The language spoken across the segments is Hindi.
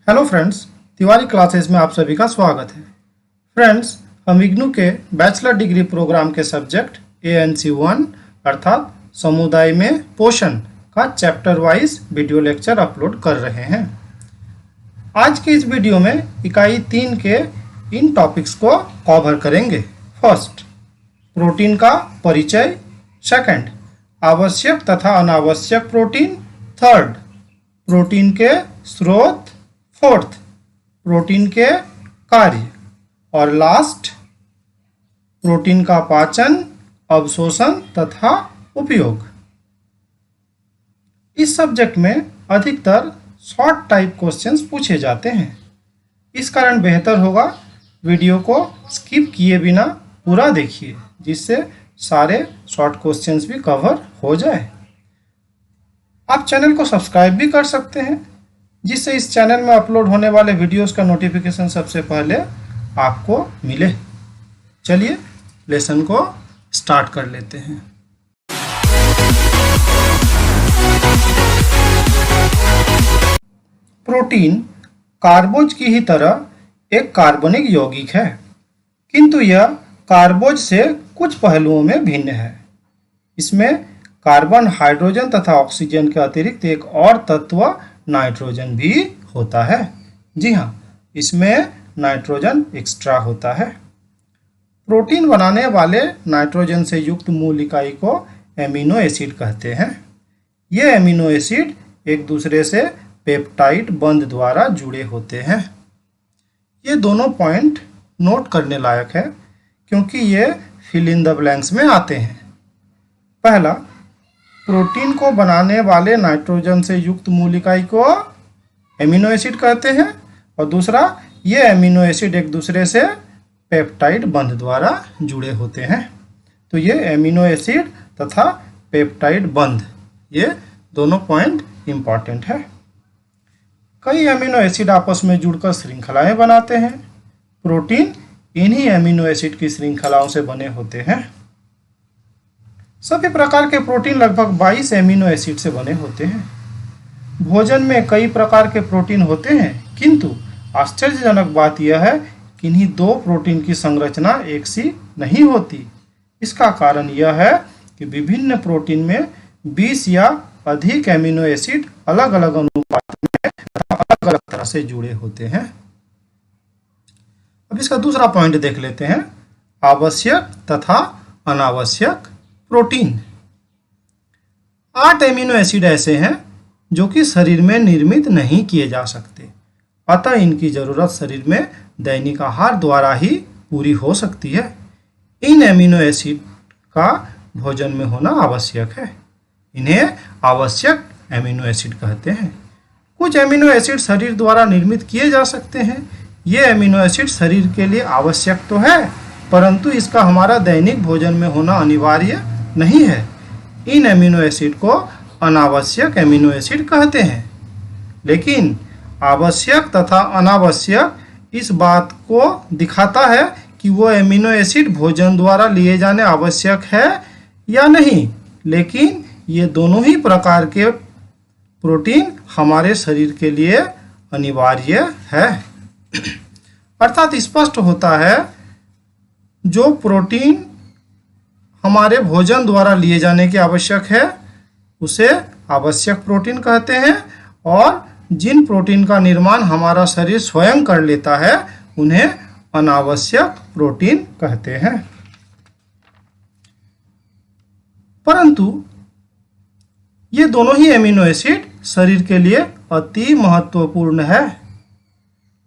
हेलो फ्रेंड्स, तिवारी क्लासेस में आप सभी का स्वागत है। फ्रेंड्स, हम इग्नू के बैचलर डिग्री प्रोग्राम के सब्जेक्ट ANC1 अर्थात समुदाय में पोषण का chapter wise video lecture upload कर रहे हैं। आज के इस वीडियो में इकाई 3 के इन टॉपिक्स को कवर करेंगे। फर्स्ट, प्रोटीन का परिचय। सेकंड, आवश्यक तथा अनावश्यक प्रोटीन। थर्ड, प्रोटीन के स्रोत। फोर्थ, प्रोटीन के कार्य। और लास्ट, प्रोटीन का पाचन, अवशोषण तथा उपयोग। इस सब्जेक्ट में अधिकतर शॉर्ट टाइप क्वेश्चंस पूछे जाते हैं। इस कारण बेहतर होगा वीडियो को स्किप किए बिना पूरा देखिए, जिससे सारे शॉर्ट क्वेश्चंस भी कवर हो जाए। आप चैनल को सब्सक्राइब भी कर सकते हैं, जिससे इस चैनल में अपलोड होने वाले वीडियोस का नोटिफिकेशन सबसे पहले आपको मिले। चलिए लेसन को स्टार्ट कर लेते हैं। प्रोटीन कार्बोज की ही तरह एक कार्बनिक यौगिक है, किंतु यह कार्बोज से कुछ पहलुओं में भिन्न है। इसमें कार्बन, हाइड्रोजन तथा ऑक्सीजन के अतिरिक्त एक और तत्व नाइट्रोजन भी होता है। जी हाँ, इसमें नाइट्रोजन एक्स्ट्रा होता है। प्रोटीन बनाने वाले नाइट्रोजन से युक्त मूल इकाई को एमिनो एसिड कहते हैं। ये एमिनो एसिड एक दूसरे से पेप्टाइड बंध द्वारा जुड़े होते हैं। ये दोनों पॉइंट नोट करने लायक है, क्योंकि ये फिल इन द ब्लैंक्स में आते हैं। पहला, प्रोटीन को बनाने वाले नाइट्रोजन से युक्त मूल इकाई को एमिनो एसिड कहते हैं, और दूसरा, ये एमिनो एसिड एक दूसरे से पेप्टाइड बंध द्वारा जुड़े होते हैं। तो ये एमिनो एसिड तथा पेप्टाइड बंध, ये दोनों पॉइंट इंपॉर्टेंट है। कई एमिनो एसिड आपस में जुड़कर श्रृंखलाएं बनाते हैं। प्रोटीन इन्हीं एमिनो एसिड की श्रृंखलाओं से बने होते हैं। सभी प्रकार के प्रोटीन लगभग 22 एमिनो एसिड से बने होते हैं। भोजन में कई प्रकार के प्रोटीन होते हैं, किंतु आश्चर्यजनक बात यह है कि इन्हीं दो प्रोटीन की संरचना एक सी नहीं होती। इसका कारण यह है कि विभिन्न प्रोटीन में 20 या अधिक एमिनो एसिड अलग अलग अनुपात में तथा अलग अलग तरह से जुड़े होते हैं। अब इसका दूसरा पॉइंट देख लेते हैं, आवश्यक तथा अनावश्यक प्रोटीन। 8 एमिनो एसिड ऐसे हैं जो कि शरीर में निर्मित नहीं किए जा सकते, अतः इनकी जरूरत शरीर में दैनिक आहार द्वारा ही पूरी हो सकती है। इन एमिनो एसिड का भोजन में होना आवश्यक है। इन्हें आवश्यक एमिनो एसिड कहते हैं। कुछ एमिनो एसिड शरीर द्वारा निर्मित किए जा सकते हैं। ये एमिनो एसिड शरीर के लिए आवश्यक तो है, परंतु इसका हमारा दैनिक भोजन में होना अनिवार्य नहीं है। इन एमिनो एसिड को अनावश्यक एमिनो एसिड कहते हैं। लेकिन आवश्यक तथा अनावश्यक इस बात को दिखाता है कि वो एमिनो एसिड भोजन द्वारा लिए जाने आवश्यक है या नहीं। लेकिन ये दोनों ही प्रकार के प्रोटीन हमारे शरीर के लिए अनिवार्य है। अर्थात स्पष्ट होता है, जो प्रोटीन हमारे भोजन द्वारा लिए जाने की आवश्यक है उसे आवश्यक प्रोटीन कहते हैं, और जिन प्रोटीन का निर्माण हमारा शरीर स्वयं कर लेता है उन्हें अनावश्यक प्रोटीन कहते हैं। परंतु ये दोनों ही एमिनो एसिड शरीर के लिए अति महत्वपूर्ण है।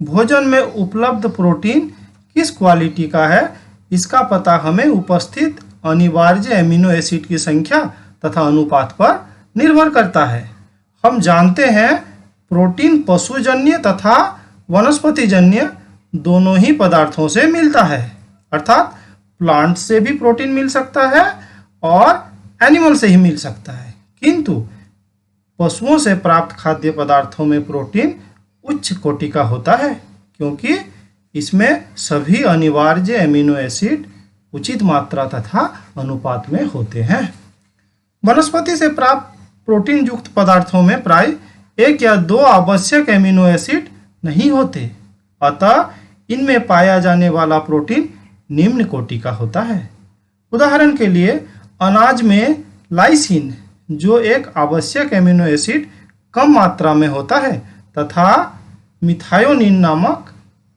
भोजन में उपलब्ध प्रोटीन किस क्वालिटी का है, इसका पता हमें उपस्थित अनिवार्य एमिनो एसिड की संख्या तथा अनुपात पर निर्भर करता है। हम जानते हैं प्रोटीन पशुजन्य तथा वनस्पतिजन्य दोनों ही पदार्थों से मिलता है। अर्थात प्लांट से भी प्रोटीन मिल सकता है और एनिमल से ही मिल सकता है, किंतु पशुओं से प्राप्त खाद्य पदार्थों में प्रोटीन उच्च कोटि का होता है, क्योंकि इसमें सभी अनिवार्य एमिनो एसिड उचित मात्रा तथा अनुपात में होते हैं। वनस्पति से प्राप्त प्रोटीन युक्त पदार्थों में प्राय 1 या 2 आवश्यक एमिनो एसिड नहीं होते, अतः इनमें पाया जाने वाला प्रोटीन निम्न कोटि का होता है। उदाहरण के लिए अनाज में लाइसिन, जो एक आवश्यक एमिनो एसिड, कम मात्रा में होता है तथा मिथायोनिन नामक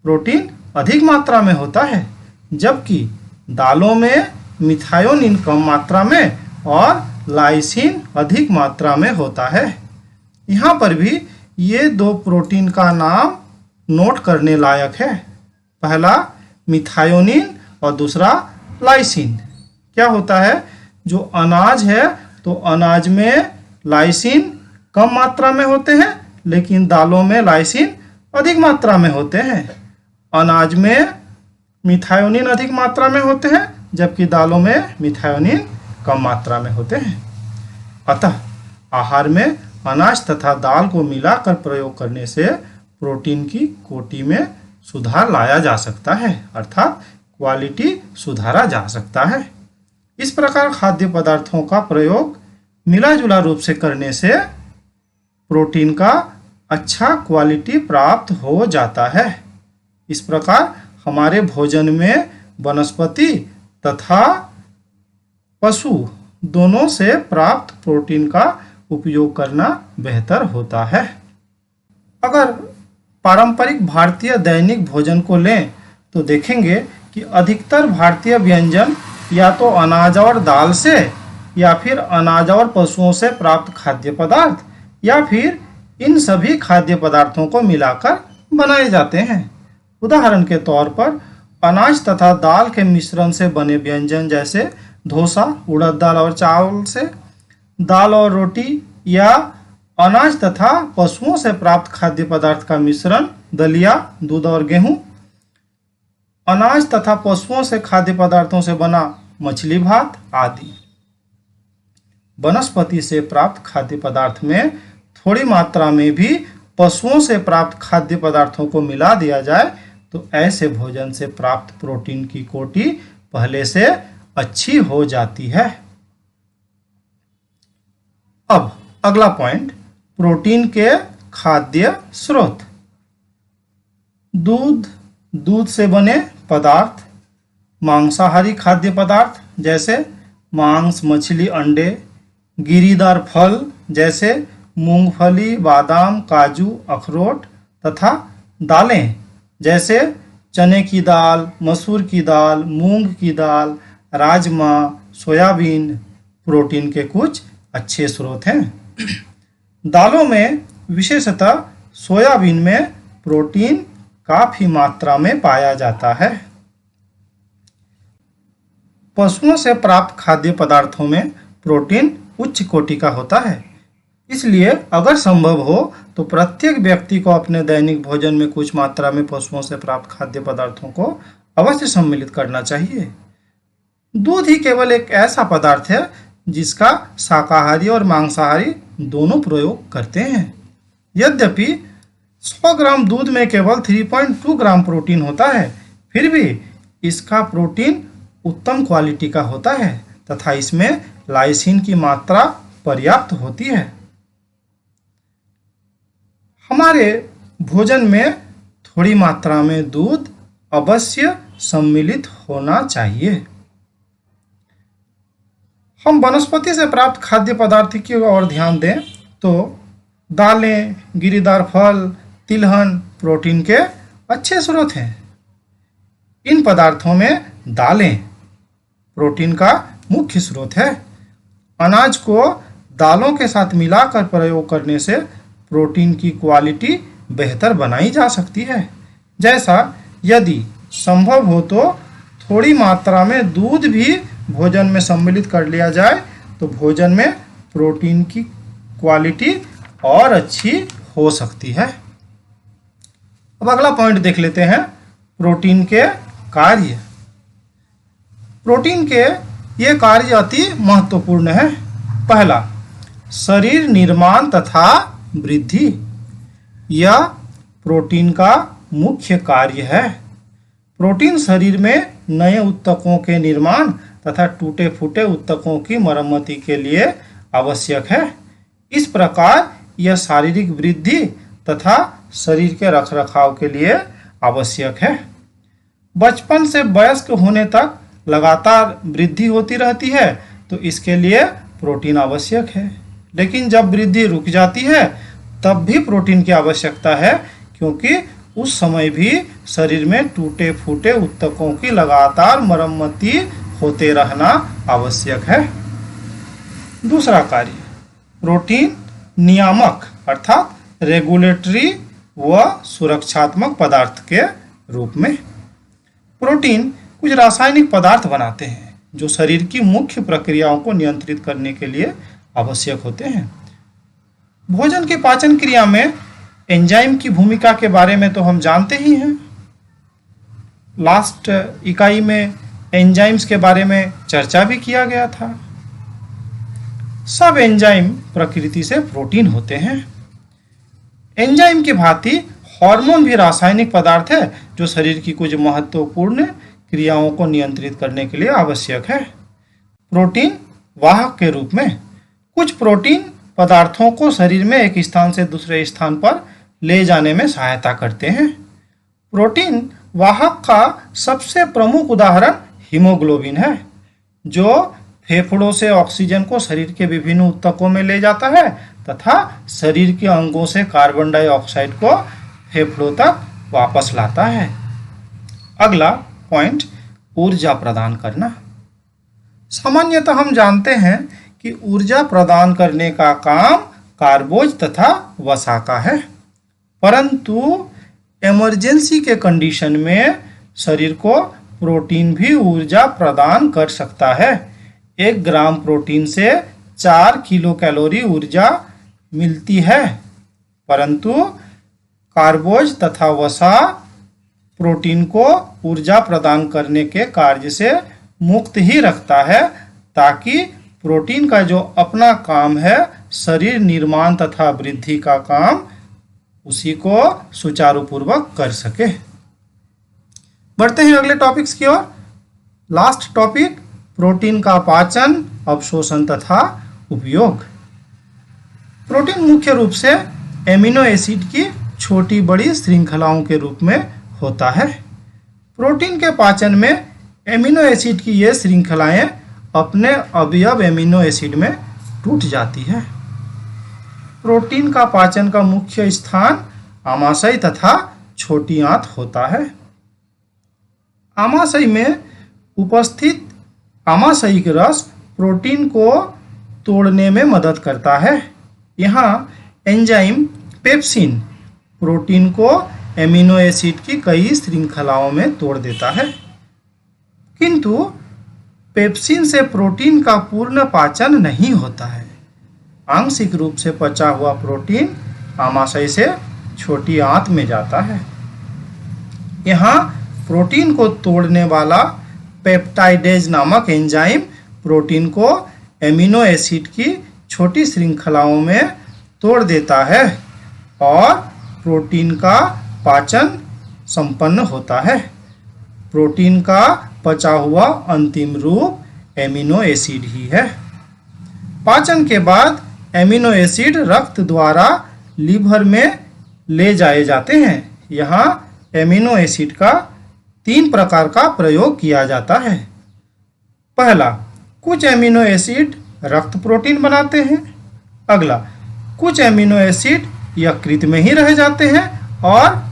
प्रोटीन अधिक मात्रा में होता है, जबकि दालों में मिथायोनिन कम मात्रा में और लाइसिन अधिक मात्रा में होता है। यहाँ पर भी ये दो प्रोटीन का नाम नोट करने लायक है। पहला मिथायोनिन और दूसरा लाइसिन। क्या होता है, जो अनाज है तो अनाज में लाइसिन कम मात्रा में होते हैं, लेकिन दालों में लाइसिन अधिक मात्रा में होते हैं। अनाज में मिथायोनिन अधिक मात्रा में होते हैं, जबकि दालों में मिथायोनिन कम मात्रा में होते हैं। अतः आहार में अनाज तथा दाल को मिलाकर प्रयोग करने से प्रोटीन की कोटि में सुधार लाया जा सकता है, अर्थात क्वालिटी सुधारा जा सकता है। इस प्रकार खाद्य पदार्थों का प्रयोग मिला जुला रूप से करने से प्रोटीन का अच्छा क्वालिटी प्राप्त हो जाता है। इस प्रकार हमारे भोजन में वनस्पति तथा पशु दोनों से प्राप्त प्रोटीन का उपयोग करना बेहतर होता है। अगर पारंपरिक भारतीय दैनिक भोजन को लें तो देखेंगे कि अधिकतर भारतीय व्यंजन या तो अनाज और दाल से, या फिर अनाज और पशुओं से प्राप्त खाद्य पदार्थ, या फिर इन सभी खाद्य पदार्थों को मिलाकर बनाए जाते हैं। उदाहरण के तौर पर अनाज तथा दाल के मिश्रण से बने व्यंजन जैसे डोसा उड़द दाल और चावल से, दाल और रोटी, या अनाज तथा पशुओं से प्राप्त खाद्य पदार्थ का मिश्रण दलिया दूध और गेहूं, अनाज तथा पशुओं से खाद्य पदार्थों से बना मछली भात आदि। वनस्पति से प्राप्त खाद्य पदार्थ में थोड़ी मात्रा में भी पशुओं से प्राप्त खाद्य पदार्थों को मिला दिया जाए तो ऐसे भोजन से प्राप्त प्रोटीन की कोटि पहले से अच्छी हो जाती है। अब अगला पॉइंट, प्रोटीन के खाद्य स्रोत। दूध से बने पदार्थ, मांसाहारी खाद्य पदार्थ जैसे मांस, मछली, अंडे, गिरीदार फल जैसे मूंगफली, बादाम, काजू, अखरोट, तथा दालें जैसे चने की दाल, मसूर की दाल, मूंग की दाल, राजमा, सोयाबीन प्रोटीन के कुछ अच्छे स्रोत हैं। दालों में विशेषतः सोयाबीन में प्रोटीन काफी मात्रा में पाया जाता है। पशुओं से प्राप्त खाद्य पदार्थों में प्रोटीन उच्च कोटि का होता है, इसलिए अगर संभव हो तो प्रत्येक व्यक्ति को अपने दैनिक भोजन में कुछ मात्रा में पशुओं से प्राप्त खाद्य पदार्थों को अवश्य सम्मिलित करना चाहिए। दूध ही केवल एक ऐसा पदार्थ है जिसका शाकाहारी और मांसाहारी दोनों प्रयोग करते हैं। यद्यपि 100 ग्राम दूध में केवल 3.2 ग्राम प्रोटीन होता है, फिर भी इसका प्रोटीन उत्तम क्वालिटी का होता है तथा इसमें लाइसिन की मात्रा पर्याप्त होती है। हमारे भोजन में थोड़ी मात्रा में दूध अवश्य सम्मिलित होना चाहिए। हम वनस्पति से प्राप्त खाद्य पदार्थ की ओर ध्यान दें तो दालें, गिरीदार फल, तिलहन प्रोटीन के अच्छे स्रोत हैं। इन पदार्थों में दालें प्रोटीन का मुख्य स्रोत है। अनाज को दालों के साथ मिलाकर प्रयोग करने से प्रोटीन की क्वालिटी बेहतर बनाई जा सकती है। जैसा यदि संभव हो तो थोड़ी मात्रा में दूध भी भोजन में सम्मिलित कर लिया जाए तो भोजन में प्रोटीन की क्वालिटी और अच्छी हो सकती है। अब अगला पॉइंट देख लेते हैं, प्रोटीन के कार्य। प्रोटीन के ये कार्य अति महत्वपूर्ण है। पहला, शरीर निर्माण तथा वृद्धि। यह प्रोटीन का मुख्य कार्य है। प्रोटीन शरीर में नए ऊतकों के निर्माण तथा टूटे फूटे ऊतकों की मरम्मति के लिए आवश्यक है। इस प्रकार यह शारीरिक वृद्धि तथा शरीर के रखरखाव के लिए आवश्यक है। बचपन से वयस्क होने तक लगातार वृद्धि होती रहती है, तो इसके लिए प्रोटीन आवश्यक है। लेकिन जब वृद्धि रुक जाती है तब भी प्रोटीन की आवश्यकता है, क्योंकि उस समय भी शरीर में टूटे फूटे ऊतकों की लगातार मरम्मती होते रहना आवश्यक है। दूसरा कार्य, प्रोटीन नियामक अर्थात रेगुलेटरी व सुरक्षात्मक पदार्थ के रूप में। प्रोटीन कुछ रासायनिक पदार्थ बनाते हैं जो शरीर की मुख्य प्रक्रियाओं को नियंत्रित करने के लिए आवश्यक होते हैं। भोजन की पाचन क्रिया में एंजाइम की भूमिका के बारे में तो हम जानते ही हैं। लास्ट इकाई में एंजाइम्स के बारे में चर्चा भी किया गया था। सब एंजाइम प्रकृति से प्रोटीन होते हैं। एंजाइम की भांति हार्मोन भी रासायनिक पदार्थ है जो शरीर की कुछ महत्वपूर्ण क्रियाओं को नियंत्रित करने के लिए आवश्यक है। प्रोटीन वाहक के रूप में कुछ प्रोटीन पदार्थों को शरीर में एक स्थान से दूसरे स्थान पर ले जाने में सहायता करते हैं। प्रोटीन वाहक का सबसे प्रमुख उदाहरण हीमोग्लोबिन है, जो फेफड़ों से ऑक्सीजन को शरीर के विभिन्न ऊतकों में ले जाता है तथा शरीर के अंगों से कार्बन डाइऑक्साइड को फेफड़ों तक वापस लाता है। अगला पॉइंट, ऊर्जा प्रदान करना। सामान्यतः हम जानते हैं कि ऊर्जा प्रदान करने का काम कार्बोज तथा वसा का है, परंतु इमरजेंसी के कंडीशन में शरीर को प्रोटीन भी ऊर्जा प्रदान कर सकता है। 1 ग्राम प्रोटीन से 4 किलो कैलोरी ऊर्जा मिलती है, परंतु कार्बोज तथा वसा प्रोटीन को ऊर्जा प्रदान करने के कार्य से मुक्त ही रखता है, ताकि प्रोटीन का जो अपना काम है, शरीर निर्माण तथा वृद्धि का काम, उसी को सुचारू पूर्वक कर सके। बढ़ते हैं अगले टॉपिक्स की ओर। लास्ट टॉपिक, प्रोटीन का पाचन, अवशोषण तथा उपयोग। प्रोटीन मुख्य रूप से एमिनो एसिड की छोटी बड़ी श्रृंखलाओं के रूप में होता है। प्रोटीन के पाचन में एमिनो एसिड की ये श्रृंखलाएं अपने अवयव एमिनो एसिड में टूट जाती है। प्रोटीन का पाचन का मुख्य स्थान आमाशय तथा छोटी आंत होता है। आमाशय में उपस्थित आमाशयिक रस प्रोटीन को तोड़ने में मदद करता है। यहाँ एंजाइम पेप्सिन प्रोटीन को एमिनो एसिड की कई श्रृंखलाओं में तोड़ देता है, किंतु पेप्सिन से प्रोटीन का पूर्ण पाचन नहीं होता है। आंशिक रूप से पचा हुआ प्रोटीन आमाशय से छोटी आंत में जाता है। यहाँ प्रोटीन को तोड़ने वाला पेप्टाइडेज नामक एंजाइम प्रोटीन को एमिनो एसिड की छोटी श्रृंखलाओं में तोड़ देता है और प्रोटीन का पाचन संपन्न होता है। प्रोटीन का पचा हुआ अंतिम रूप एमिनो एसिड ही है। पाचन के बाद एमिनो एसिड रक्त द्वारा लीवर में ले जाए जाते हैं। यहाँ एमिनो एसिड का 3 प्रकार का प्रयोग किया जाता है। पहला, कुछ एमिनो एसिड रक्त प्रोटीन बनाते हैं। अगला, कुछ एमिनो एसिड यकृत में ही रह जाते हैं और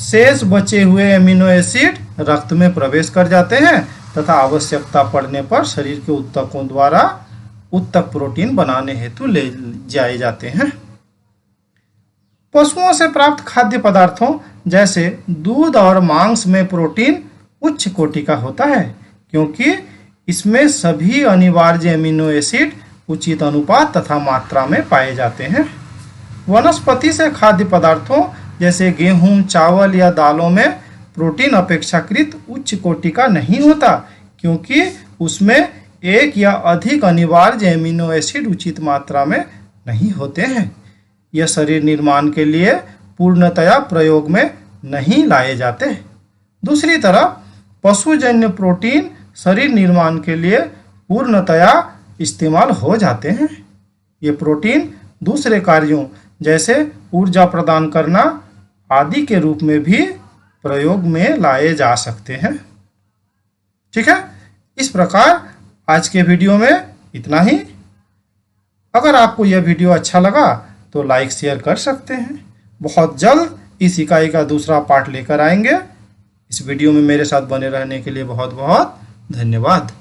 शेष बचे हुए एमिनो एसिड रक्त में प्रवेश कर जाते हैं तथा आवश्यकता पड़ने पर शरीर के ऊतकों द्वारा ऊतक प्रोटीन बनाने हेतु ले जाए जाते हैं। पशुओं से प्राप्त खाद्य पदार्थों जैसे दूध और मांस में प्रोटीन उच्च कोटि का होता है, क्योंकि इसमें सभी अनिवार्य एमिनो एसिड उचित अनुपात तथा मात्रा में पाए जाते हैं। वनस्पति से खाद्य पदार्थों जैसे गेहूं, चावल या दालों में प्रोटीन अपेक्षाकृत उच्च कोटि का नहीं होता, क्योंकि उसमें एक या अधिक अनिवार्य एमिनो एसिड उचित मात्रा में नहीं होते हैं। यह शरीर निर्माण के लिए पूर्णतया प्रयोग में नहीं लाए जाते। दूसरी तरफ पशुजन्य प्रोटीन शरीर निर्माण के लिए पूर्णतया इस्तेमाल हो जाते हैं। ये प्रोटीन दूसरे कार्यों जैसे ऊर्जा प्रदान करना आदि के रूप में भी प्रयोग में लाए जा सकते हैं। ठीक है, इस प्रकार आज के वीडियो में इतना ही। अगर आपको यह वीडियो अच्छा लगा तो लाइक शेयर कर सकते हैं। बहुत जल्द इस इकाई का दूसरा पार्ट लेकर आएंगे। इस वीडियो में मेरे साथ बने रहने के लिए बहुत बहुत धन्यवाद।